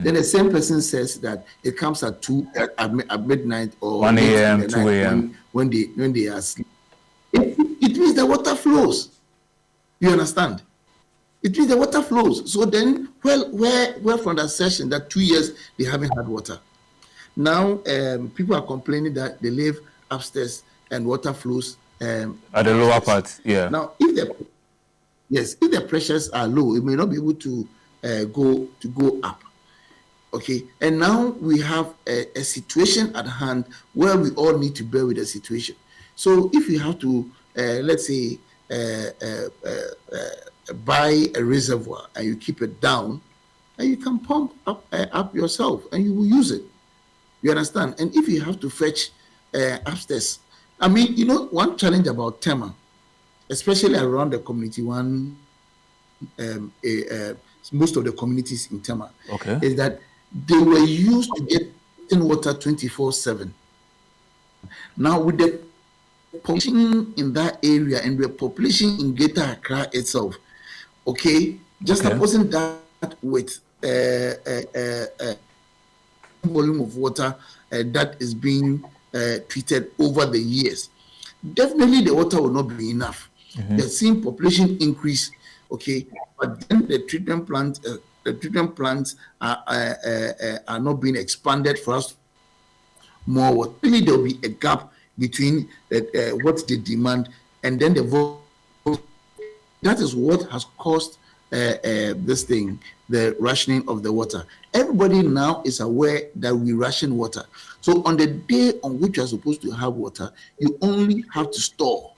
Then the same person says that it comes at at midnight or 1 late in a.m., the 2 night a.m. when they are asleep. It means the water flows. You understand? It means the water flows. So then, well, from that session, that 2 years they haven't had water. Now people are complaining that they live upstairs and water flows At the lower part, yeah. Now, if the pressures are low, it may not be able to go up. Okay, and now we have a situation at hand where we all need to bear with the situation. So if you have to, let's say, buy a reservoir and you keep it down, and you can pump up yourself and you will use it. You understand? And if you have to fetch upstairs, I mean, one challenge about Tema, especially around the community one, most of the communities in Tema, is that they were used to getting water 24/7. Now with the population in that area and the population in Greater Accra itself, just opposing that with volume of water that is being treated over the years, definitely the water will not be enough. The same population increase, but then the treatment plants are not being expanded for us more water. Really, there will be a gap between what they demand and then the volume. That is what has caused the rationing of the water. Everybody now is aware that we ration water. So on the day on which you are supposed to have water, you only have to store.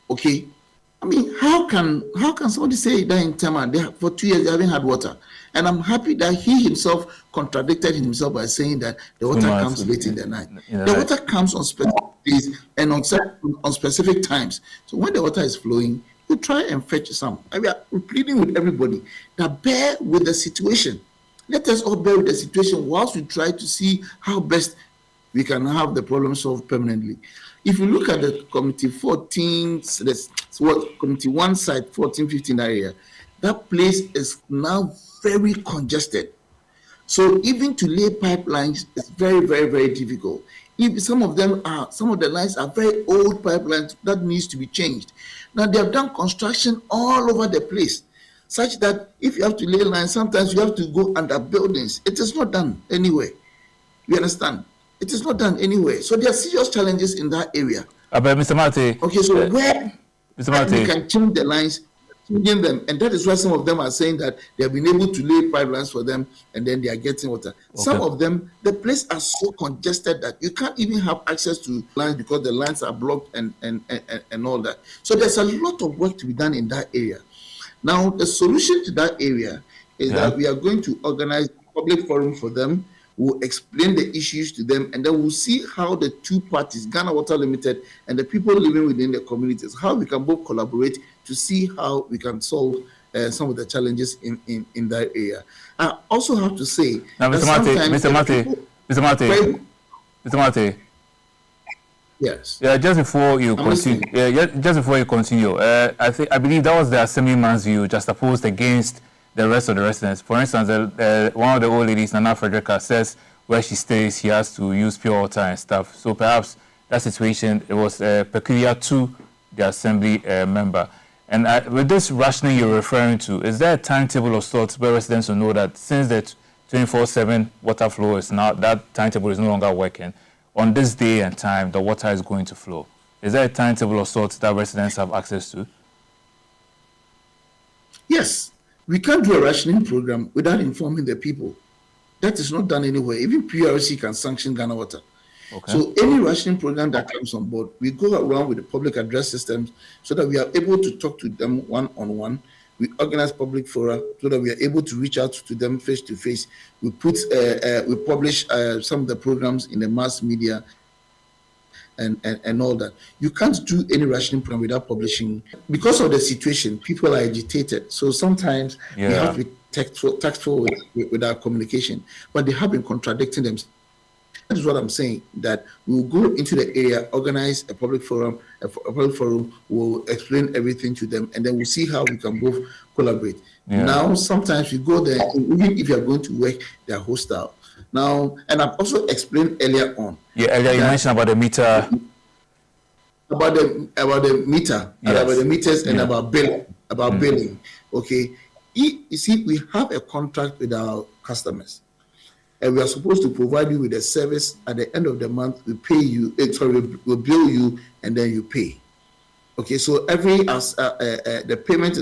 Okay, I mean, how can somebody say that in Tema for 2 years they haven't had water? And I'm happy that he himself contradicted himself by saying that the water comes late in the night. The water comes on specific days and on specific times. So when the water is flowing, you try and fetch some. We are pleading with everybody that bear with the situation. Let us all bear with the situation whilst we try to see how best we can have the problem solved permanently. If you look at the Committee 14, Committee 1 side, 14, 15 area, that place is now very congested. So even to lay pipelines is very, very, very difficult. If some of the lines are very old pipelines that needs to be changed. Now they have done construction all over the place, such that if you have to lay lines, sometimes you have to go under buildings. It is not done anywhere. You understand? It is not done anywhere. So there are serious challenges in that area. But Mr. Martey. Okay, so where Mr. Martey, we can change the lines, changing them, and that is why some of them are saying that they have been able to lay pipelines for them, and then they are getting water. Some of them, the place are so congested that you can't even have access to lines because the lines are blocked and all that. So there's a lot of work to be done in that area. Now, the solution to that area is that we are going to organize a public forum for them. We'll explain the issues to them, and then we'll see how the two parties, Ghana Water Limited and the people living within the communities, how we can both collaborate to see how we can solve some of the challenges in that area. I also have to say, now, Mr. Martey. Yes. Yeah. Just before you continue. I believe that was the Assemblyman's view, just opposed against the rest of the residents. For instance, one of the old ladies, Nana Frederica, says where she stays, she has to use pure water and stuff. So perhaps that situation, it was peculiar to the assembly member. And with this rationing you're referring to, is there a timetable of sorts where residents will know that since the 24/7 water flow is now, that timetable is no longer working, on this day and time, the water is going to flow? Is there a timetable of sorts that residents have access to? Yes. We can't do a rationing program without informing the people. That is not done anywhere. Even PRC can sanction Ghana Water. Okay. So any rationing program that comes on board, we go around with the public address systems so that we are able to talk to them one-on-one. We organize public fora so that we are able to reach out to them face-to-face. We publish some of the programs in the mass media and all that. You can't do any rationing program without publishing. Because of the situation, people are agitated. So sometimes we have to be tactful with our communication. But they have been contradicting themselves That is what I'm saying, that we'll go into the area, organize a public forum, we'll explain everything to them, and then we'll see how we can both collaborate. Yeah. Now, sometimes we go there, even if you're going to work, they're hostile. Now, and I've also explained earlier on. Yeah, earlier you mentioned about the meter. About the meter, Yes. about the meters, and about billing. Okay. You see, we have a contract with our customers, and we are supposed to provide you with a service. At the end of the month, we pay you. We bill you, and then you pay. Okay, so the payment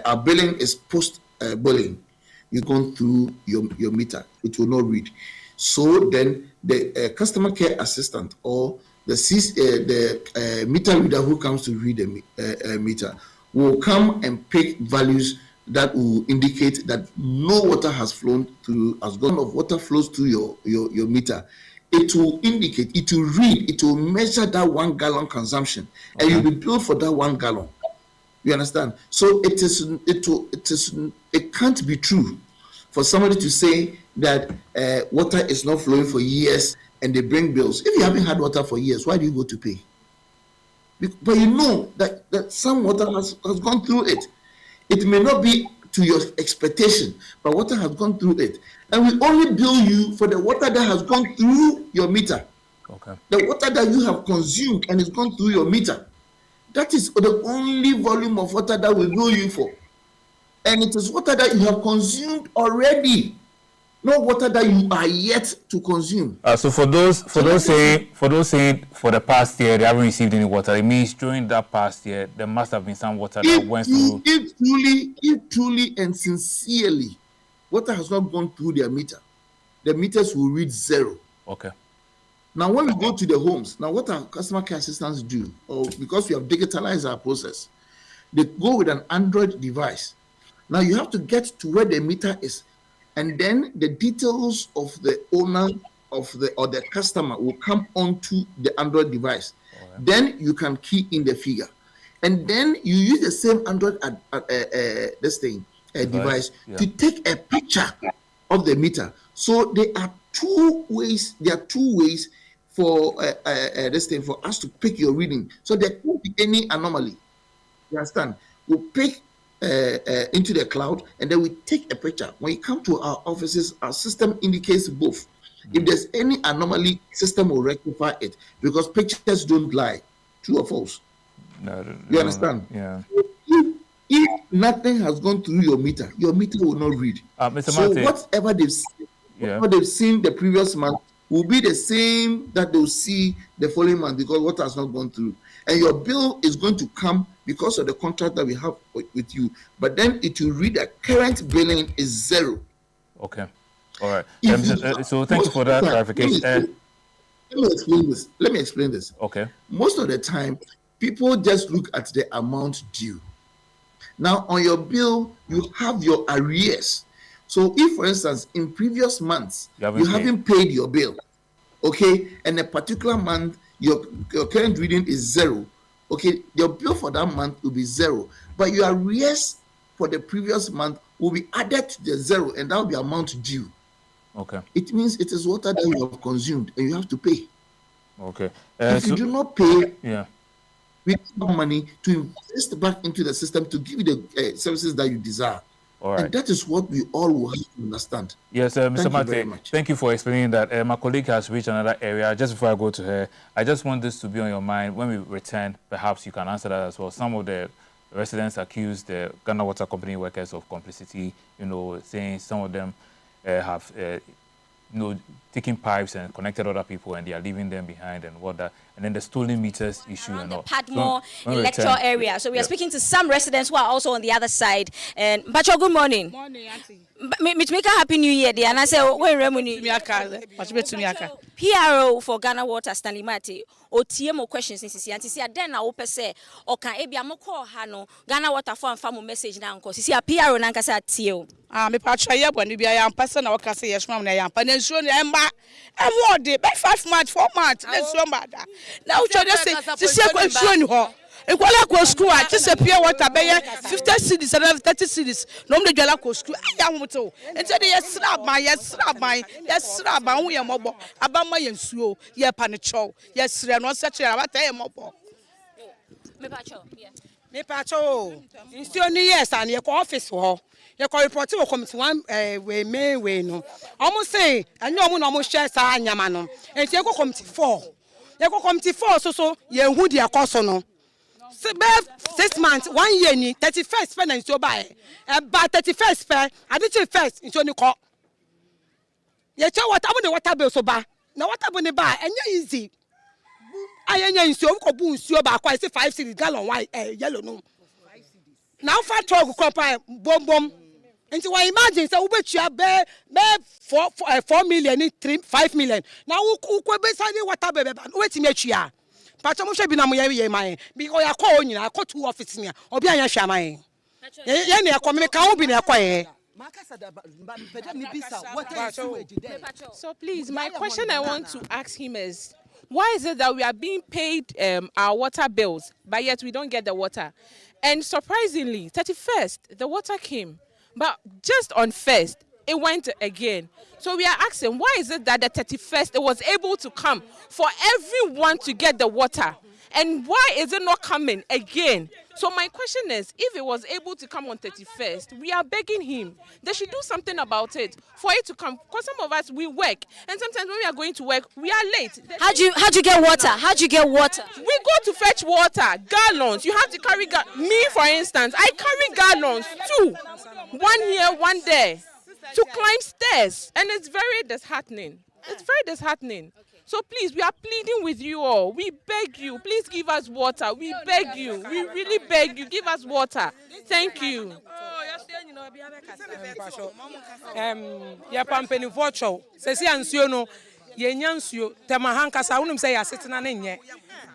our billing is post billing. You've gone through your meter. It will not read. So then the customer care assistant or the meter reader who comes to read the meter will come and pick values that will indicate that no water has flown through, as gone of water flows through your meter. It will indicate, it will read, it will measure that 1 gallon consumption, and you'll be billed for that 1 gallon. You understand? So it can't be true for somebody to say that water is not flowing for years and they bring bills. If you haven't had water for years, why do you go to pay? But you know that some water has gone through it. It may not be to your expectation, but water has gone through it. And we only bill you for the water that has gone through your meter. Okay. The water that you have consumed and it's gone through your meter. That is the only volume of water that we bill you for. And it is water that you have consumed already, not water that you are yet to consume. So for those saying for the past year they haven't received any water, it means during that past year there must have been some water that went through. If truly and sincerely water has not gone through their meter, the meters will read 0. Okay. Now when we go to the homes, now what our customer care assistants do, or because we have digitalized our process, they go with an Android device. Now you have to get to where the meter is, and then the details of the owner or the customer will come onto the Android device. Right. Then you can key in the figure, and then you use the same Android device to take a picture of the meter. So there are two ways. For for us to pick your reading. So there could be any anomaly. You understand? We'll pick into the cloud, and then we take a picture. When you come to our offices, our system indicates both. If there's any anomaly, system will rectify it, because pictures don't lie. True or false? No, you understand? Yeah. If nothing has gone through your meter will not read. Mr. So Martey, whatever they've seen the previous month will be the same that they'll see the following month, because water has not gone through. And your bill is going to come because of the contract that we have with you. But then it will read that current billing is 0. Okay. All right. So thank you for that clarification. Let me explain this. Okay. Most of the time, people just look at the amount due. Now, on your bill, you have your arrears. So if, for instance, in previous months, you haven't paid your bill, okay, and a particular month, your current reading is 0, okay, your bill for that month will be 0, but your arrears for the previous month will be added to the 0, and that will be amount due. Okay. It means it is water that you have consumed, and you have to pay. Okay. If you do not pay, yeah, we have money to invest back into the system to give you the services that you desire. All right. And that is what we all will have to understand. Yes, Mr. Martey, thank you for explaining that. My colleague has reached another area. Just before I go to her, I just want this to be on your mind. When we return, perhaps you can answer that as well. Some of the residents accuse the Ghana Water Company workers of complicity, saying some of them have taking pipes and connected other people, and they are leaving them behind and what that. And then the stolen meters issue and all. Padmore electoral area. So we are speaking to some residents who are also on the other side. And Bacho, good morning. Morning, Auntie. Make a happy new year, dear. And I say, when Remuni PRO for Ghana Water, Stanley Martey, or TMO questions in CC, Auntie, then I open say, or can Abia Moko Hano, Ghana Water Farm message now, because you see a PRO Nankasa Tio. Me patcha when you be a young person or can say yes, ma'am, I am, but then soon I'm back. And what day, by 5 months, 4 months, let's show matter. Now, just say, Equala ko school a just a pure water be 50 cedis and 30 cedis. No me dwala ko school. Aya moto. Enti de yes srab hu ye mobo. Abama ye nsuo, ye panicho. Yes re no se kire abata ye mobo. Me pacho. Yeah. Me pacho. Nsuo ni yes and ye ko office ho. Ye ko report wo committee one we no. Omo say anya omo no mo share sa anyama no. Enti ye ko committee 4. Ye ko committee 4 so ye hu de akoso no. 6 months 1 year ni 31st pe na nsuo ba e. Ba 31st pe adichi first nsuo ni ko. Ye che water mo the water bill so ba. Na water bill ni ba enye easy. Ayenya nsuo ko bu nsuo ba kwa say 5 cedis gallon white yellow no. Now for truck crop bom. Nti wa imagine say we betua be 4 million ni 5 million. Now we be say water be ba. We ti metua. Pacho mo hwe bi na mo ye man because ya call nyina I call 2 office ni obi anya hwa man. Ye ne akọ me ka wo bi na akọ ye. So please, my question I want to ask him is, why is it that we are being paid our water bills, but yet we don't get the water? And surprisingly, 31st, the water came, but just on 1st, it went again. So we are asking, why is it that the 31st, it was able to come for everyone to get the water? And why is it not coming again? So my question is, if it was able to come on 31st, we are begging him. They should do something about it for it to come. Because some of us, we work. And sometimes when we are going to work, we are late. How'd you get water? How'd you get water? We go to fetch water, gallons. You have to carry, me for instance, I carry gallons too. 1 here, 1 there. To climb stairs. And it's very disheartening. It's very disheartening. So please, we are pleading with you all. We beg you, please give us water. We beg you. We really beg you, give us water. Thank you. Ya pampeni vocho. Sesi ansuo no ye nyansuo tema hankasa wonum say ya setena na nye.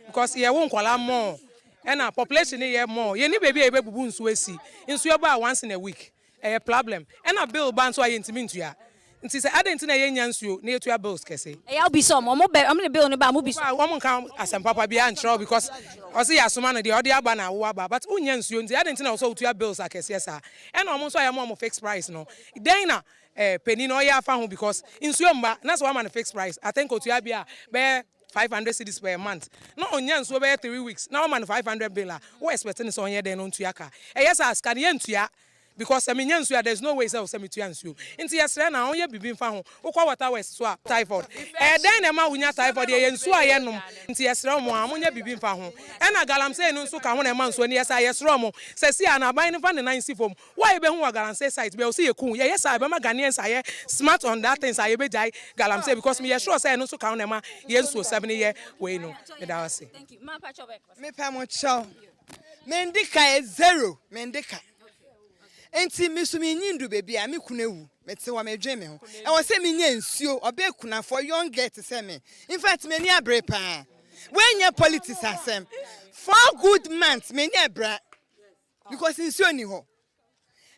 Because ye won kwala more. And our population ye more. Ye ni baby e bebubu nsuo esi. Nsuo ba once in a week. A problem. And a bill ban so ayentimi ntua. Nti say adent na ye nyansuo na yetua bills kese. E ya obi so mo the bill no ba mo bi so. Wo kan asem papa bia nchro because o say asoma no de odi aba na wo aba but unyansuo nti adent na so tua bills akese sa. E na omo so ya mo fixed price no. Den na penny no ya afa ho because nsuo mba na so man fixed price. I think otua bia be 500 cedis per month. No onyansuo be 3 weeks. Now man 500 bill. What expecting so onye den no ntua ka. E yes as kan ye ntua. Because there's no way say me to answer. Inti yesre na onye bibi mfa ho. Ukwa water west so typhoid. Den na ma wunya typhoid ye nsu aye nom. Inti yesre mo amonye bibi mfa ho. E na galamsey no nsu ka ho na ma nsu ani yesa yesre mo. Sesi ana ban fa ne nan si fom. Why be hu galamsey site be o say yeku. Ye yesa be ma Ghanaians aye smart on that things aye be jai galamsey because me ye sure say no nsu ka ho na ma ye nsu 7 year we no. Me da wase. Thank you. Ma pacho be. Me pa mo chow. Mendika is 0. Mendika. Enti misumi nyindu baby a me kunewu mete wa medwe me ho e wo se me nya nsuo obe kuna for young girl to say me in fact me ni abre pa when nya politics asem 4 good months me nya bra because nsuo ni ho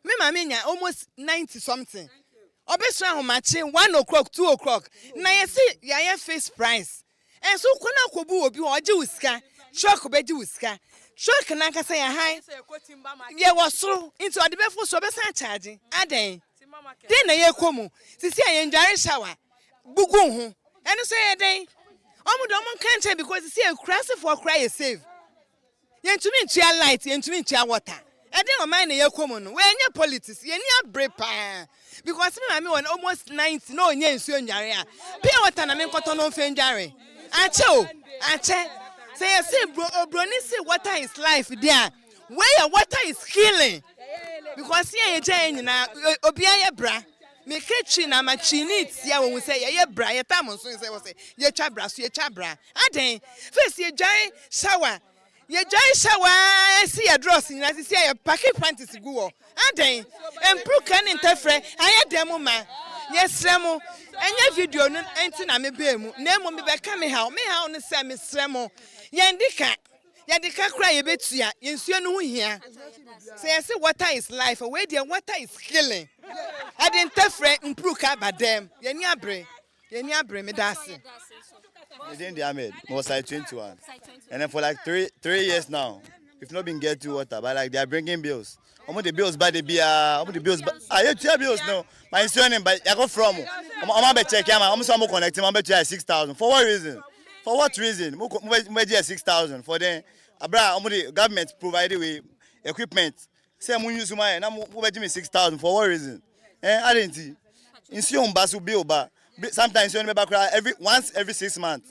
me ma me nya almost 90 something obe so ahomache 1 o'clock 2 o'clock na ye se ya face price en so kuna kobu obi ho oje usika shock be ji usika shock na kasa ya high ye wasoro into ade befo so be san charge aden den na ye komu sisi ayen dware shower gugu ho eno so ye den omudo omon kan because sisi e crash for cry ye save ye ntumi ntia light ye ntumi ntia water eden o man na ye komu no we nya politics ye ni abre pa because me won almost 90 no nya nsuo nware a pure water na me nkoto no mfe ndware ache say you see bro ni say water is life there where your water is healing because here you jay nyina obi aye bra me ketchi na ma chini tia wo say ye bra ye tam so say wo say ye twa bra so ye twa bra aden face ye jay shower see your dross nyina see ye packet panties go wo aden empru kan interfere aye demo ma yes remo enye video no enti na me be mu na emo me be ka me ha no say me sremo yandika kra ye betua yensuo no ho hia say yes water is life where the water is healing ade interfere improve ka badem ye ni abre me dase Then the Ahmed was side 21 and then for like 3 years now we've not been getting water, but like they are bringing bills. Almost the bills by the beer, almost the bills. You tell bills no. My insurance, but I go from. I'm be check. I'm some connecting. I'm be 6,000. For what reason? For what reason? Me 6,000 for them. Abra, the government provided with equipment. Say I'm use my. I'm be me 6,000. For what reason? I didn't see. Insurance basu bill ba. Sometimes you back once every 6 months.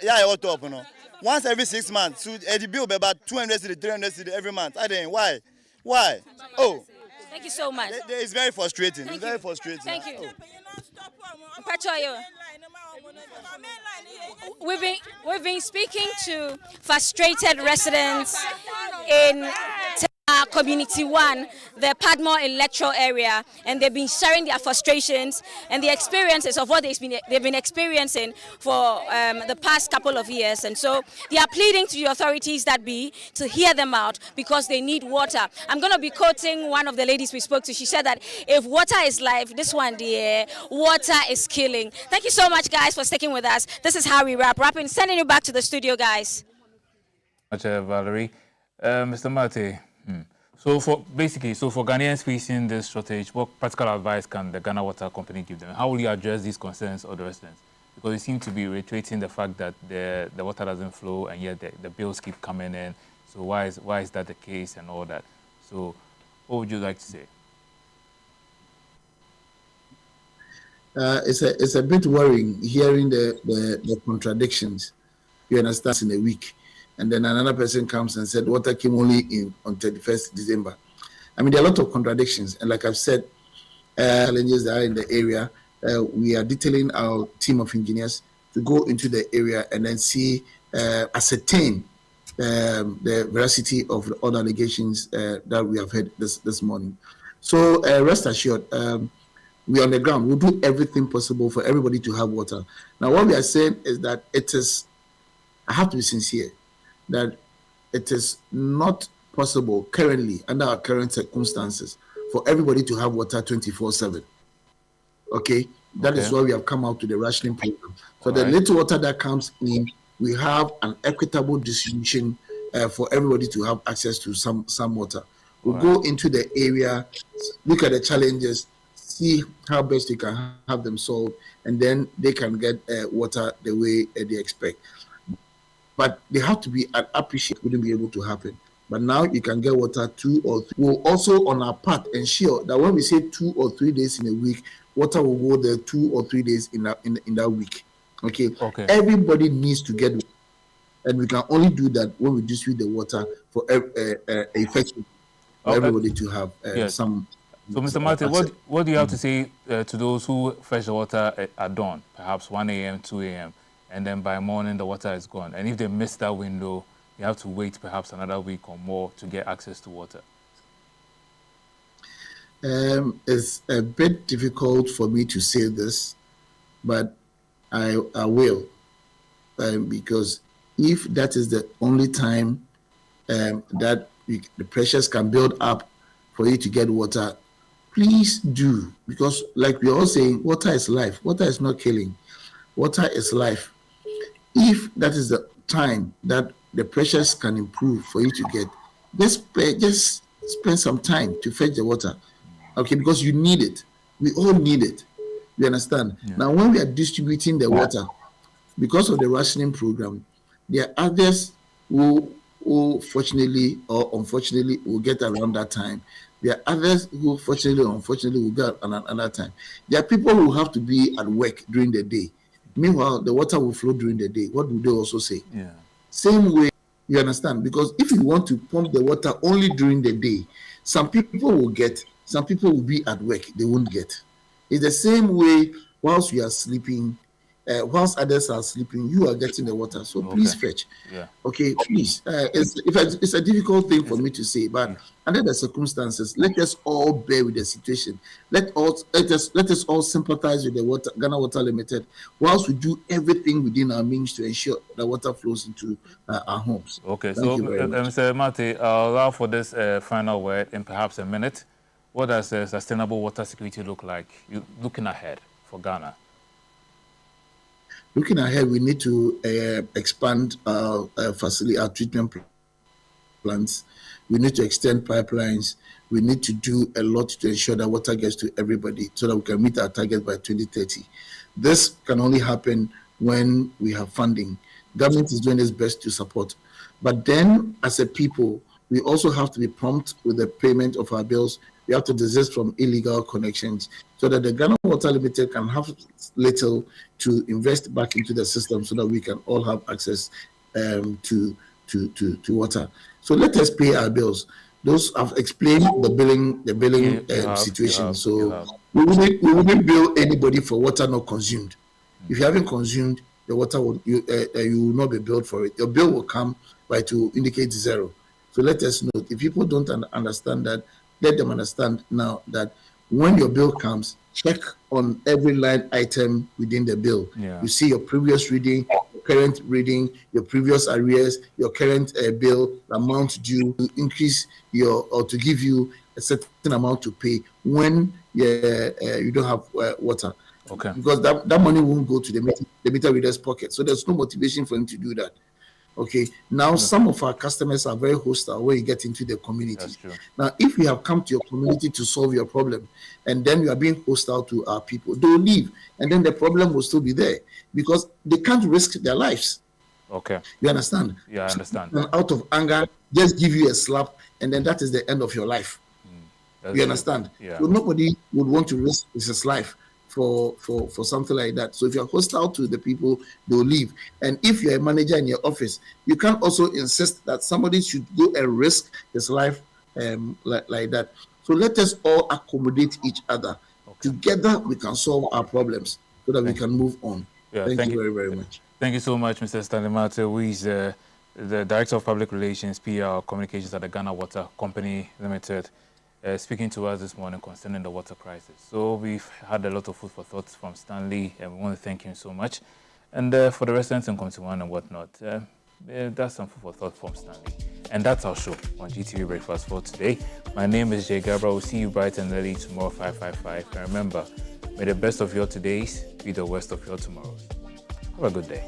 Yeah, I ought to no. Once every 6 months. So the bill be about 200 cedi, 300 cedi every month. I didn't. Why? Why? Oh. Thank you so much. It's very frustrating. It's very frustrating. Thank you. Oh. We've been speaking to frustrated residents in Community 1, the Padmore electoral area, and they've been sharing their frustrations and the experiences of what they've been experiencing for the past couple of years. And so they are pleading to the authorities that be to hear them out because they need water. I'm going to be quoting one of the ladies we spoke to. She said that if water is life, this one, dear, water is killing. Thank you so much, guys, for sticking with us. This is how we wrapping. Sending you back to the studio, guys. Much, Valerie. Mr. Martey. So for Ghanaians facing this shortage, what practical advice can the Ghana Water Company give them? How will you address these concerns of the residents? Because you seem to be reiterating the fact that the water doesn't flow and yet the bills keep coming in. So why is that the case and all that? So what would you like to say? It's a bit worrying hearing the contradictions. You understand, in a week. And then another person comes and said water came only on 31st December. I mean, there are a lot of contradictions. And like I've said, challenges that are in the area. We are detailing our team of engineers to go into the area and then ascertain the veracity of the other allegations that we have heard this morning. So rest assured, we're on the ground. We'll do everything possible for everybody to have water. Now, what we are saying is that I have to be sincere, that it is not possible currently, under our current circumstances, for everybody to have water 24/7. Okay? That is why we have come out to the rationing program. So the little water that comes in, we have an equitable distribution for everybody to have access to some water. We'll go into the area, look at the challenges, see how best we can have them solved, and then they can get water the way they expect. But they have to be appreciated, wouldn't be able to happen. But now you can get water 2 or 3. We'll also, on our part, ensure that when we say 2 or 3 days in a week, water will go there 2 or 3 days in that week. Okay? Everybody needs to get water. And we can only do that when we distribute the water for effectively for everybody to have some. So, Mr. Martey, what do you have to say to those who fetch the water at dawn, perhaps 1 a.m., 2 a.m., and then by morning the water is gone? And if they miss that window, you have to wait perhaps another week or more to get access to water. It's a bit difficult for me to say this, but I will, because if that is the only time that the pressures can build up for you to get water, please do, because like we're all saying, water is life. Water is not killing. Water is life. If that is the time that the pressures can improve for you to get, just spend some time to fetch the water, okay? Because you need it. We all need it. You understand? Yeah. Now, when we are distributing the water, because of the rationing program, there are others who fortunately or unfortunately will get around that time. There are others who fortunately or unfortunately will get another time. There are people who have to be at work during the day. Meanwhile, the water will flow during the day. What do they also say? Yeah. Same way, you understand? Because if you want to pump the water only during the day, some people will get, some people will be at work, they won't get. It's the same way whilst you are sleeping, whilst others are sleeping, you are getting the water. So please fetch. Yeah. Okay, please. It's a difficult thing for me to say, but under the circumstances, let us all bear with the situation. Let us all sympathize with the Ghana Water Limited, whilst we do everything within our means to ensure that water flows into our homes. Okay, so Mr. Martey, I'll allow for this final word in perhaps a minute. What does sustainable water security look like, looking ahead for Ghana? Looking ahead, we need to expand our facility, our treatment plants. We need to extend pipelines. We need to do a lot to ensure that water gets to everybody so that we can meet our target by 2030. This can only happen when we have funding. Government is doing its best to support. But then, as a people, we also have to be prompt with the payment of our bills. We have to desist from illegal connections so that the Ghana Water Limited can have little to invest back into the system so that we can all have access to water. So let us pay our bills. Those have explained the billing situation. We wouldn't bill anybody for water not consumed. If you haven't consumed the water, you will not be billed for it. Your bill will come, but it will indicate zero. So let us know. If people don't understand that, let them understand now that when your bill comes, check on every line item within the bill. Yeah. You see your previous reading, your current reading, your previous arrears, your current bill, the amount due, to increase or to give you a certain amount to pay when you don't have water. Okay. Because that money won't go to the meter reader's pocket. So there's no motivation for him to do that. Okay. Now, some of our customers are very hostile when you get into the community. That's true. Now, if we have come to your community to solve your problem, and then you are being hostile to our people, they'll leave, and then the problem will still be there because they can't risk their lives. Okay. You understand? Yeah, I understand. And out of anger, just give you a slap, and then that is the end of your life. You understand? Yeah. So nobody would want to risk his life for something like that. So if you're hostile to the people, they'll leave. And if you're a manager in your office, you can't also insist that somebody should go and risk his life like that. So let us all accommodate each other. Okay. Together, we can solve our problems so that we can move on. Yeah, thank you very, very much. Thank you so much, Mr. Stanley Martey, who is the Director of Public Relations, PR, Communications at the Ghana Water Company Limited. Speaking to us this morning concerning the water crisis. So we've had a lot of food for thought from Stanley, and we want to thank him so much. And for the residents in Committee 1 and whatnot, that's some food for thought from Stanley. And that's our show on GTV Breakfast for today. My name is Jay Gabra. We'll see you bright and early tomorrow, 5:55. And remember, may the best of your todays be the worst of your tomorrows. Have a good day.